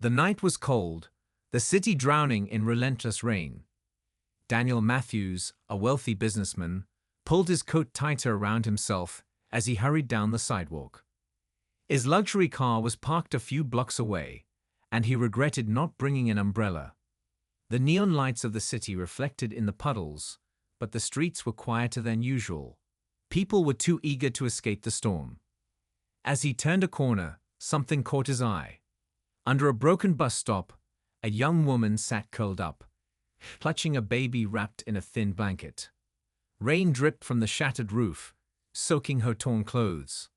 The night was cold, the city drowning in relentless rain. Daniel Matthews, a wealthy businessman, pulled his coat tighter around himself as he hurried down the sidewalk. His luxury car was parked a few blocks away, and he regretted not bringing an umbrella. The neon lights of the city reflected in the puddles, but the streets were quieter than usual. People were too eager to escape the storm. As he turned a corner, something caught his eye. Under a broken bus stop, a young woman sat curled up, clutching a baby wrapped in a thin blanket. Rain dripped from the shattered roof, soaking her torn clothes.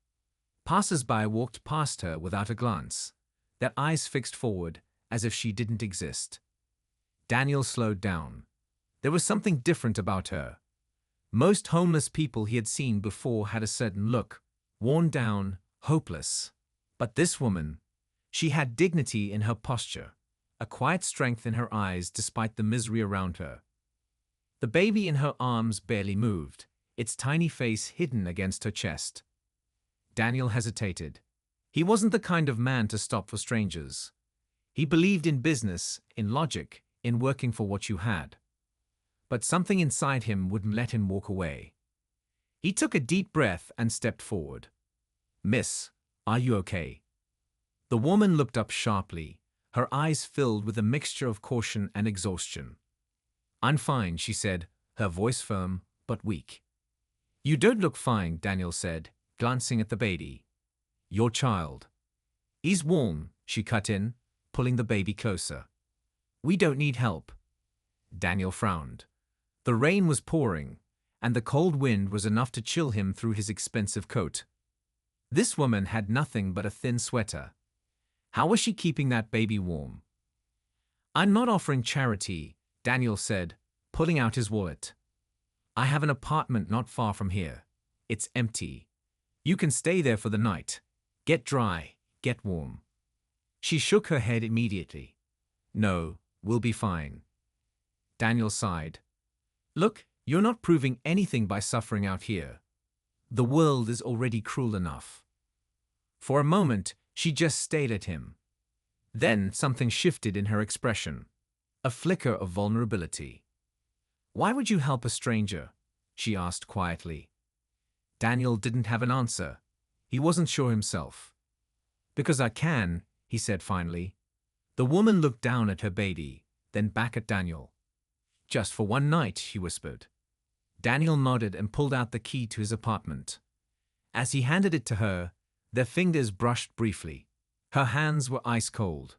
Passers-by walked past her without a glance, their eyes fixed forward as if she didn't exist. Daniel slowed down. There was something different about her. Most homeless people he had seen before had a certain look, worn down, hopeless. But this woman, she had dignity in her posture, a quiet strength in her eyes despite the misery around her. The baby in her arms barely moved, its tiny face hidden against her chest. Daniel hesitated. He wasn't the kind of man to stop for strangers. He believed in business, in logic, in working for what you had. But something inside him wouldn't let him walk away. He took a deep breath and stepped forward. "Miss, are you okay?" The woman looked up sharply, her eyes filled with a mixture of caution and exhaustion. "I'm fine," she said, her voice firm but weak. "You don't look fine," Daniel said, glancing at the baby. "Your child." "He's warm," she cut in, pulling the baby closer. "We don't need help." Daniel frowned. The rain was pouring, and the cold wind was enough to chill him through his expensive coat. This woman had nothing but a thin sweater. How was she keeping that baby warm? "I'm not offering charity," Daniel said, pulling out his wallet. "I have an apartment not far from here. It's empty. You can stay there for the night. Get dry, get warm." She shook her head immediately. "No, we'll be fine." Daniel sighed. "Look, you're not proving anything by suffering out here. The world is already cruel enough." For a moment, she just stared at him. Then something shifted in her expression, a flicker of vulnerability. "Why would you help a stranger?" she asked quietly. Daniel didn't have an answer. He wasn't sure himself. "Because I can," he said finally. The woman looked down at her baby, then back at Daniel. "Just for one night," she whispered. Daniel nodded and pulled out the key to his apartment. As he handed it to her, their fingers brushed briefly. Her hands were ice cold.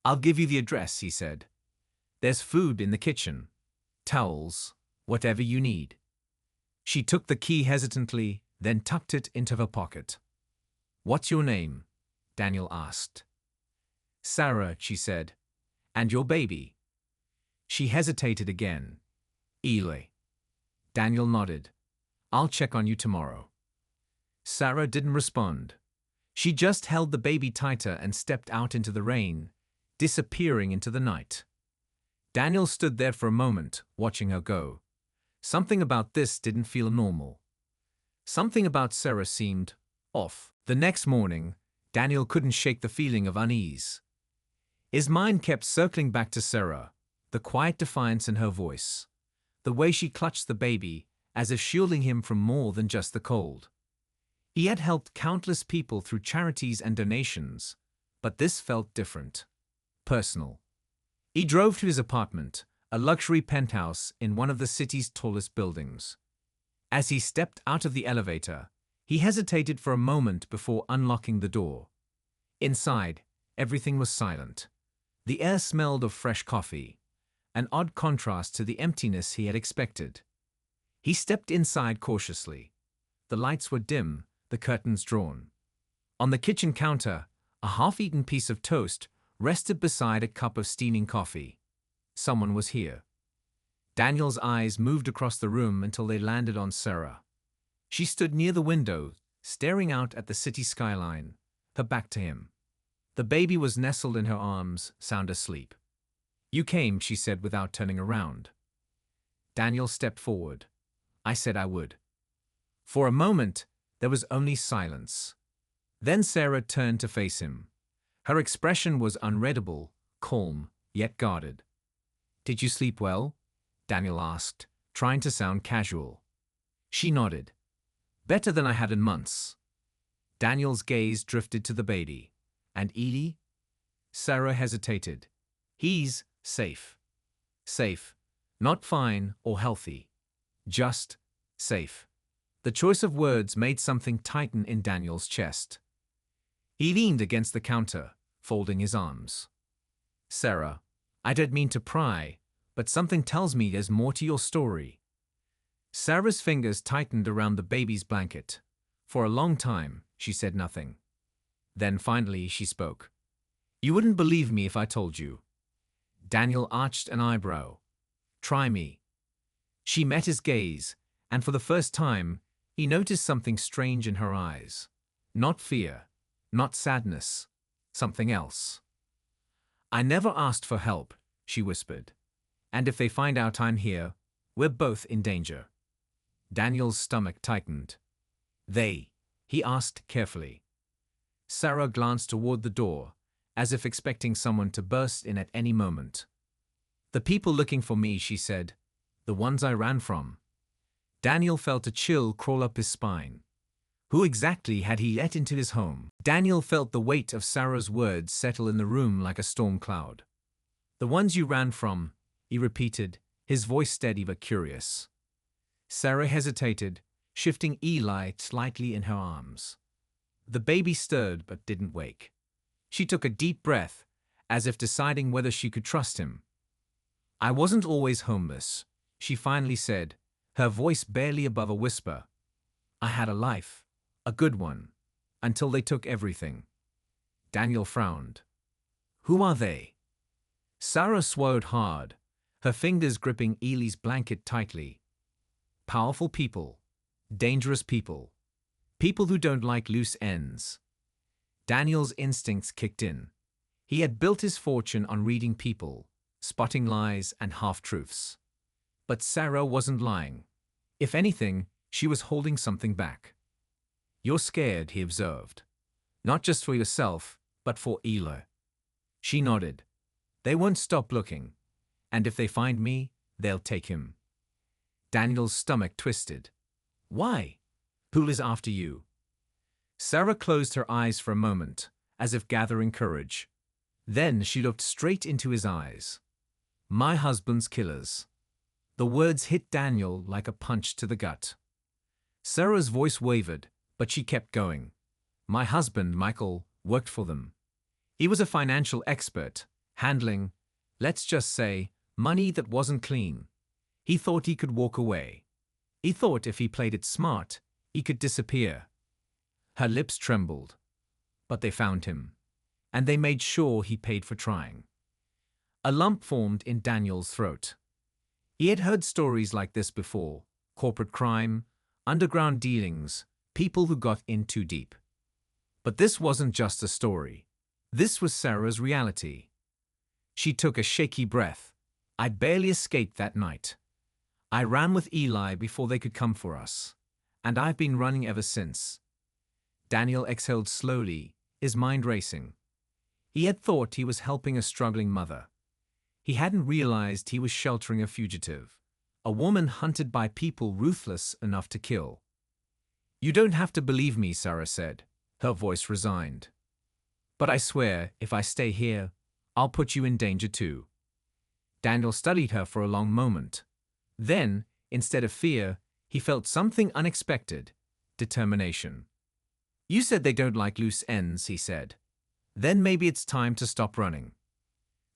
"I'll give you the address," he said. "There's food in the kitchen. Towels, whatever you need." She took the key hesitantly, then tucked it into her pocket. "What's your name?" Daniel asked. "Sarah," she said. "And your baby?" She hesitated again. "Eli." Daniel nodded. "I'll check on you tomorrow." Sarah didn't respond. She just held the baby tighter and stepped out into the rain, disappearing into the night. Daniel stood there for a moment, watching her go. Something about this didn't feel normal. Something about Sarah seemed off. The next morning, Daniel couldn't shake the feeling of unease. His mind kept circling back to Sarah, the quiet defiance in her voice, the way she clutched the baby as if shielding him from more than just the cold. He had helped countless people through charities and donations, but this felt different, personal. He drove to his apartment, a luxury penthouse in one of the city's tallest buildings. As he stepped out of the elevator, he hesitated for a moment before unlocking the door. Inside, everything was silent. The air smelled of fresh coffee, an odd contrast to the emptiness he had expected. He stepped inside cautiously. The lights were dim, the curtains drawn. On the kitchen counter, a half-eaten piece of toast rested beside a cup of steaming coffee. Someone was here. Daniel's eyes moved across the room until they landed on Sarah. She stood near the window, staring out at the city skyline, her back to him. The baby was nestled in her arms, sound asleep. "You came," she said without turning around. Daniel stepped forward. "I said I would." For a moment, there was only silence. Then Sarah turned to face him. Her expression was unreadable, calm, yet guarded. "Did you sleep well?" Daniel asked, trying to sound casual. She nodded. "Better than I had in months." Daniel's gaze drifted to the baby. "And Edie?" Sarah hesitated. "He's safe." Safe. Not fine or healthy. Just safe. The choice of words made something tighten in Daniel's chest. He leaned against the counter, folding his arms. "Sarah, I don't mean to pry, but something tells me there's more to your story." Sarah's fingers tightened around the baby's blanket. For a long time, she said nothing. Then finally she spoke. "You wouldn't believe me if I told you." Daniel arched an eyebrow. "Try me." She met his gaze, and for the first time, he noticed something strange in her eyes. Not fear, not sadness, something else. "I never asked for help," she whispered. "And if they find out I'm here, we're both in danger." Daniel's stomach tightened. "They?" he asked carefully. Sarah glanced toward the door, as if expecting someone to burst in at any moment. "The people looking for me," she said. "The ones I ran from." Daniel felt a chill crawl up his spine. Who exactly had he let into his home? Daniel felt the weight of Sarah's words settle in the room like a storm cloud. "The ones you ran from," he repeated, his voice steady but curious. Sarah hesitated, shifting Eli slightly in her arms. The baby stirred but didn't wake. She took a deep breath, as if deciding whether she could trust him. "I wasn't always homeless," she finally said, her voice barely above a whisper. "I had a life, a good one, until they took everything." Daniel frowned. "Who are they?" Sarah swallowed hard, her fingers gripping Eli's blanket tightly. "Powerful people, dangerous people, people who don't like loose ends." Daniel's instincts kicked in. He had built his fortune on reading people, spotting lies and half-truths. But Sarah wasn't lying. If anything, she was holding something back. "You're scared," he observed. "Not just for yourself, but for Eli." She nodded. "They won't stop looking. And if they find me, they'll take him." Daniel's stomach twisted. "Why? Who is after you?" Sarah closed her eyes for a moment, as if gathering courage. Then she looked straight into his eyes. "My husband's killers." The words hit Daniel like a punch to the gut. Sarah's voice wavered, but she kept going. "My husband, Michael, worked for them. He was a financial expert, handling, let's just say, money that wasn't clean. He thought he could walk away. He thought if he played it smart, he could disappear." Her lips trembled. "But they found him. And they made sure he paid for trying." A lump formed in Daniel's throat. He had heard stories like this before: corporate crime, underground dealings, people who got in too deep. But this wasn't just a story. This was Sarah's reality. She took a shaky breath. "I barely escaped that night. I ran with Eli before they could come for us. And I've been running ever since." Daniel exhaled slowly, his mind racing. He had thought he was helping a struggling mother. He hadn't realized he was sheltering a fugitive, a woman hunted by people ruthless enough to kill. "You don't have to believe me," Sarah said, her voice resigned. "But I swear, if I stay here, I'll put you in danger too." Daniel studied her for a long moment. Then, instead of fear, he felt something unexpected: determination. "You said they don't like loose ends," he said. "Then maybe it's time to stop running."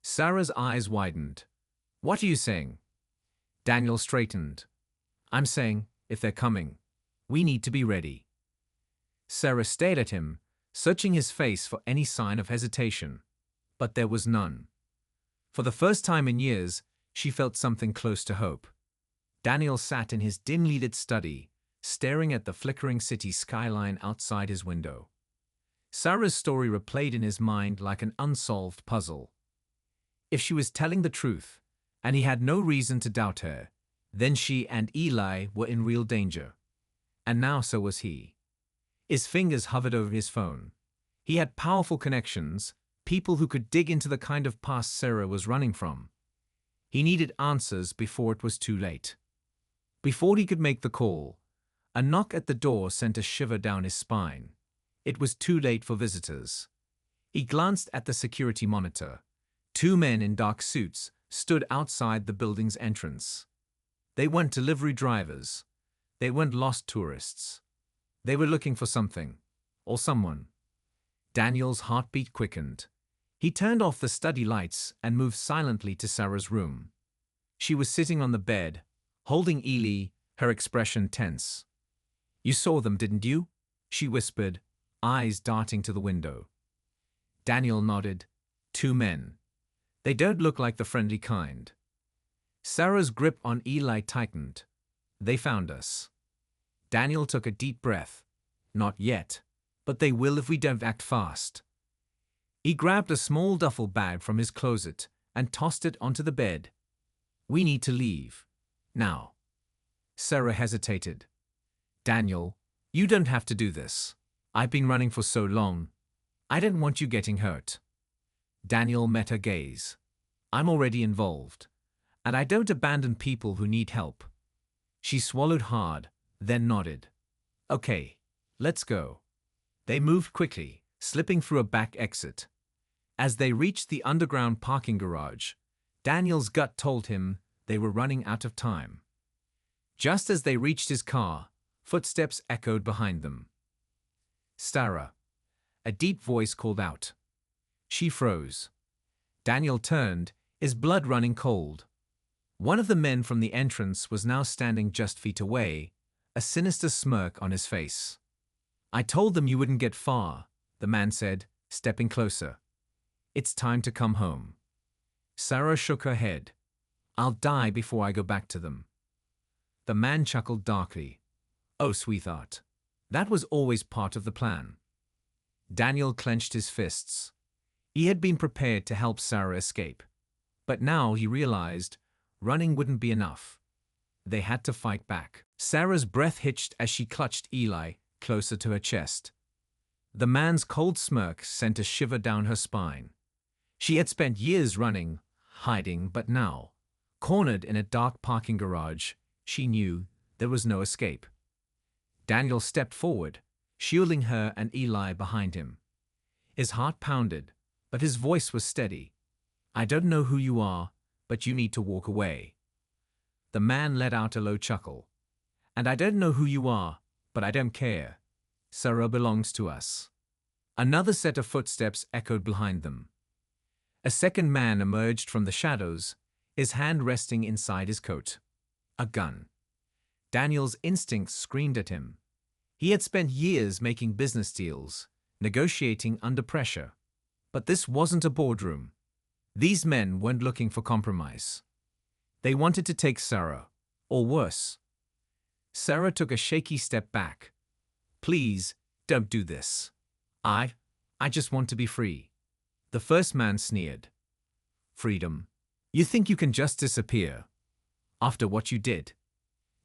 Sarah's eyes widened. "What are you saying?" Daniel straightened. "I'm saying, if they're coming, we need to be ready." Sarah stared at him, searching his face for any sign of hesitation. But there was none. For the first time in years, she felt something close to hope. Daniel sat in his dimly lit study, staring at the flickering city skyline outside his window. Sarah's story replayed in his mind like an unsolved puzzle. If she was telling the truth, and he had no reason to doubt her, then she and Eli were in real danger. And now so was he. His fingers hovered over his phone. He had powerful connections, people who could dig into the kind of past Sarah was running from. He needed answers before it was too late. Before he could make the call, a knock at the door sent a shiver down his spine. It was too late for visitors. He glanced at the security monitor. 2 men in dark suits stood outside the building's entrance. They weren't delivery drivers. They weren't lost tourists. They were looking for something, or someone. Daniel's heartbeat quickened. He turned off the study lights and moved silently to Sarah's room. She was sitting on the bed, holding Ely, her expression tense. "You saw them, didn't you?" she whispered, eyes darting to the window. Daniel nodded. 2 men. They don't look like the friendly kind. Sarah's grip on Ely tightened. "They found us." Daniel took a deep breath. "Not yet, but they will if we don't act fast." He grabbed a small duffel bag from his closet and tossed it onto the bed. "We need to leave. Now." Sarah hesitated. "Daniel, you don't have to do this. I've been running for so long. I don't want you getting hurt." Daniel met her gaze. "I'm already involved, and I don't abandon people who need help." She swallowed hard, then nodded. "Okay, let's go." They moved quickly, slipping through a back exit. As they reached the underground parking garage, Daniel's gut told him they were running out of time. Just as they reached his car, footsteps echoed behind them. "Sarah," a deep voice called out. She froze. Daniel turned, his blood running cold. One of the men from the entrance was now standing just feet away, a sinister smirk on his face. "I told them you wouldn't get far," the man said, stepping closer. "It's time to come home." Sarah shook her head. "I'll die before I go back to them." The man chuckled darkly. "Oh, sweetheart. That was always part of the plan." Daniel clenched his fists. He had been prepared to help Sarah escape. But now he realized running wouldn't be enough. They had to fight back. Sarah's breath hitched as she clutched Ely closer to her chest. The man's cold smirk sent a shiver down her spine. She had spent years running, hiding, but now, cornered in a dark parking garage, she knew there was no escape. Daniel stepped forward, shielding her and Ely behind him. His heart pounded, but his voice was steady. "I don't know who you are, but you need to walk away." The man let out a low chuckle. "And I don't know who you are, but I don't care. Sarah belongs to us." Another set of footsteps echoed behind them. A second man emerged from the shadows, his hand resting inside his coat. A gun. Daniel's instincts screamed at him. He had spent years making business deals, negotiating under pressure. But this wasn't a boardroom. These men weren't looking for compromise. They wanted to take Sarah, or worse. Sarah took a shaky step back. "Please, don't do this. I just want to be free." The first man sneered. "Freedom? You think you can just disappear? After what you did?"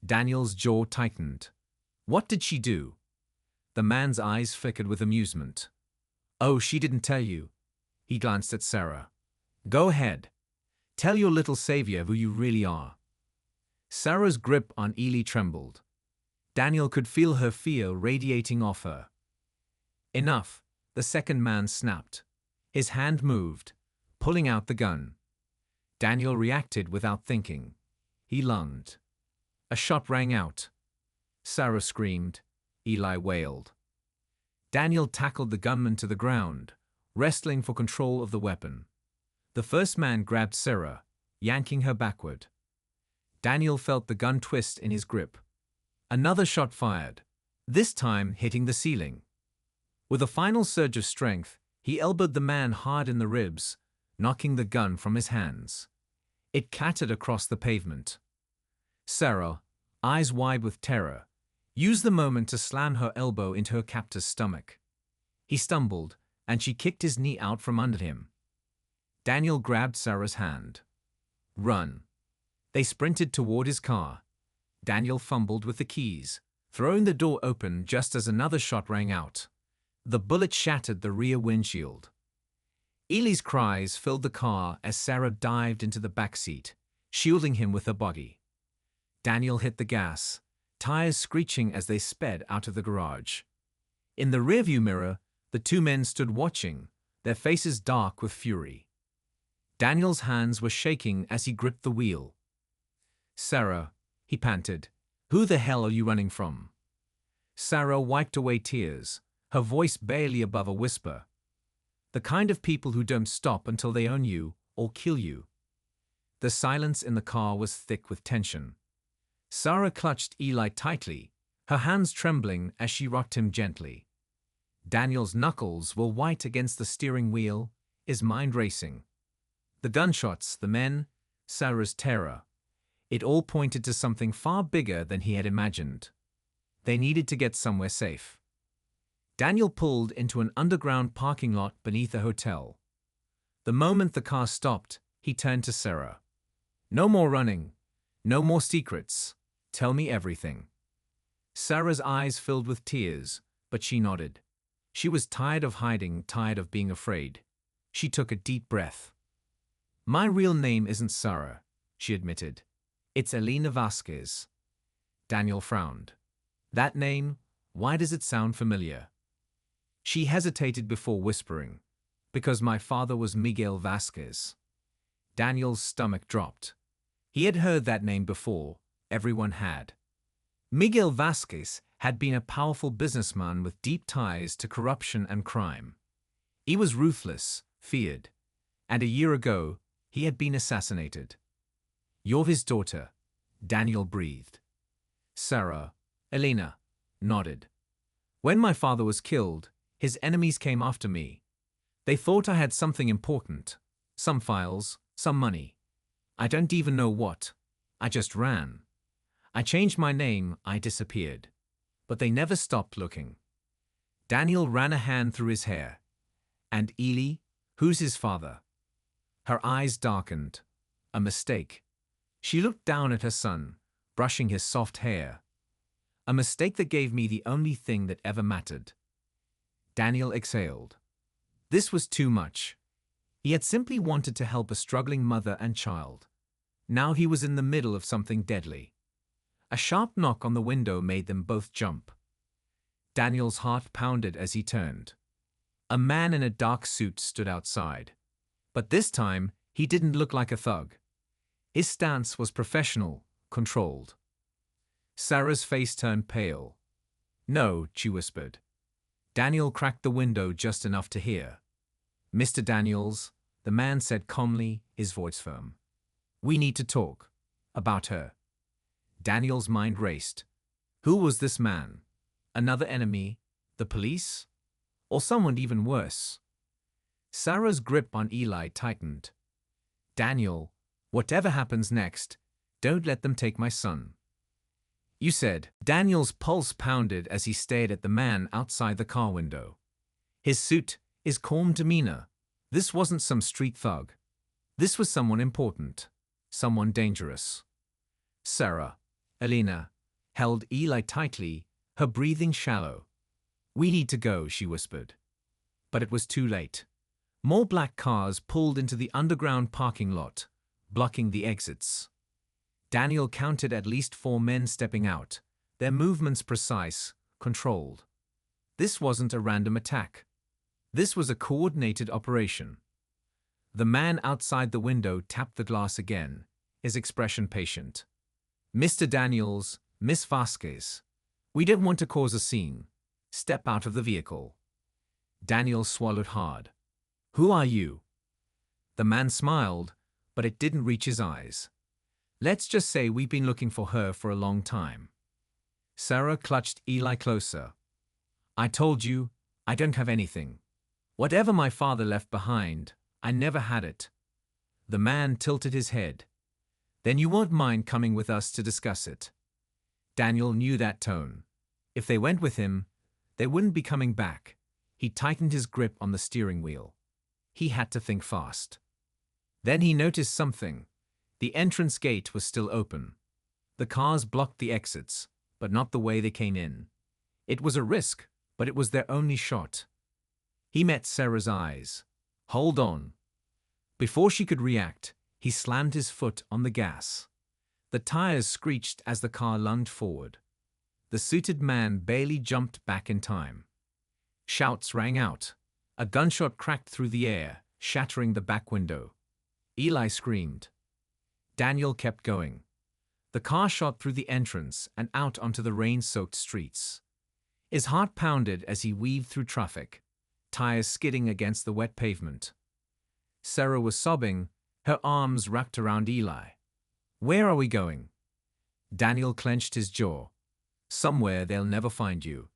Daniel's jaw tightened. "What did she do?" The man's eyes flickered with amusement. "Oh, she didn't tell you." He glanced at Sarah. "Go ahead. Tell your little savior who you really are." Sarah's grip on Ely trembled. Daniel could feel her fear radiating off her. "Enough," the second man snapped. His hand moved, pulling out the gun. Daniel reacted without thinking. He lunged. A shot rang out. Sarah screamed. Ely wailed. Daniel tackled the gunman to the ground, wrestling for control of the weapon. The first man grabbed Sarah, yanking her backward. Daniel felt the gun twist in his grip. Another shot fired, this time hitting the ceiling. With a final surge of strength, he elbowed the man hard in the ribs, knocking the gun from his hands. It clattered across the pavement. Sarah, eyes wide with terror, used the moment to slam her elbow into her captor's stomach. He stumbled, and she kicked his knee out from under him. Daniel grabbed Sarah's hand. "Run." They sprinted toward his car. Daniel fumbled with the keys, throwing the door open just as another shot rang out. The bullet shattered the rear windshield. Ely's cries filled the car as Sarah dived into the back seat, shielding him with her body. Daniel hit the gas, tires screeching as they sped out of the garage. In the rearview mirror, the two men stood watching, their faces dark with fury. Daniel's hands were shaking as he gripped the wheel. "Sarah," he panted, "who the hell are you running from?" Sarah wiped away tears, her voice barely above a whisper. "The kind of people who don't stop until they own you or kill you." The silence in the car was thick with tension. Sarah clutched Ely tightly, her hands trembling as she rocked him gently. Daniel's knuckles were white against the steering wheel, his mind racing. The gunshots, the men, Sarah's terror. It all pointed to something far bigger than he had imagined. They needed to get somewhere safe. Daniel pulled into an underground parking lot beneath a hotel. The moment the car stopped, he turned to Sarah. "No more running. No more secrets. Tell me everything." Sarah's eyes filled with tears, but she nodded. She was tired of hiding, tired of being afraid. She took a deep breath. "My real name isn't Sarah," she admitted. "It's Elena Vasquez." Daniel frowned. "That name, why does it sound familiar?" She hesitated before whispering, "Because my father was Miguel Vasquez." Daniel's stomach dropped. He had heard that name before, everyone had. Miguel Vasquez had been a powerful businessman with deep ties to corruption and crime. He was ruthless, feared, and a year ago, he had been assassinated. "You're his daughter," Daniel breathed. Sarah, Elena, nodded. "When my father was killed, his enemies came after me. They thought I had something important, some files, some money. I don't even know what. I just ran. I changed my name, I disappeared. But they never stopped looking." Daniel ran a hand through his hair. "And Ely, who's his father?" Her eyes darkened. A mistake. She looked down at her son, brushing his soft hair. "A mistake that gave me the only thing that ever mattered." Daniel exhaled. This was too much. He had simply wanted to help a struggling mother and child. Now he was in the middle of something deadly. A sharp knock on the window made them both jump. Daniel's heart pounded as he turned. A man in a dark suit stood outside. But this time, he didn't look like a thug. His stance was professional, controlled. Sarah's face turned pale. "No," she whispered. Daniel cracked the window just enough to hear. "Mr. Daniels," the man said calmly, his voice firm. "We need to talk. About her." Daniel's mind raced. Who was this man? Another enemy? The police? Or someone even worse? Sarah's grip on Ely tightened. "Daniel, whatever happens next, don't let them take my son." "You said." Daniel's pulse pounded as he stared at the man outside the car window. His suit, his calm demeanor. This wasn't some street thug. This was someone important. Someone dangerous. Sarah, Elena, held Ely tightly, her breathing shallow. "We need to go," she whispered. But it was too late. More black cars pulled into the underground parking lot, blocking the exits. Daniel counted at least 4 men stepping out, their movements precise, controlled. This wasn't a random attack. This was a coordinated operation. The man outside the window tapped the glass again, his expression patient. "Mr. Daniels, Miss Vasquez, we don't want to cause a scene. Step out of the vehicle." Daniel swallowed hard. "Who are you?" The man smiled, but it didn't reach his eyes. "Let's just say we've been looking for her for a long time." Sarah clutched Ely closer. "I told you, I don't have anything. Whatever my father left behind, I never had it." The man tilted his head. "Then you won't mind coming with us to discuss it." Daniel knew that tone. If they went with him, they wouldn't be coming back. He tightened his grip on the steering wheel. He had to think fast. Then he noticed something. The entrance gate was still open. The cars blocked the exits, but not the way they came in. It was a risk, but it was their only shot. He met Sarah's eyes. Hold on. Before she could react, he slammed his foot on the gas. The tires screeched as the car lunged forward. The suited man barely jumped back in time. Shouts rang out. A gunshot cracked through the air, shattering the back window. Eli screamed. Daniel kept going. The car shot through the entrance and out onto the rain-soaked streets. His heart pounded as he weaved through traffic, tires skidding against the wet pavement. Sarah was sobbing, her arms wrapped around Eli. Where are we going? Daniel clenched his jaw. Somewhere they'll never find you.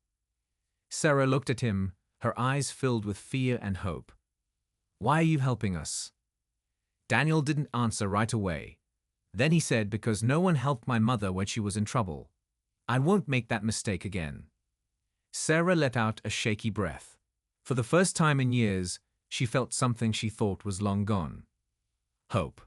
Sarah looked at him, her eyes filled with fear and hope. Why are you helping us? Daniel didn't answer right away. Then he said, because no one helped my mother when she was in trouble. I won't make that mistake again. Sarah let out a shaky breath. For the first time in years, she felt something she thought was long gone. Hope.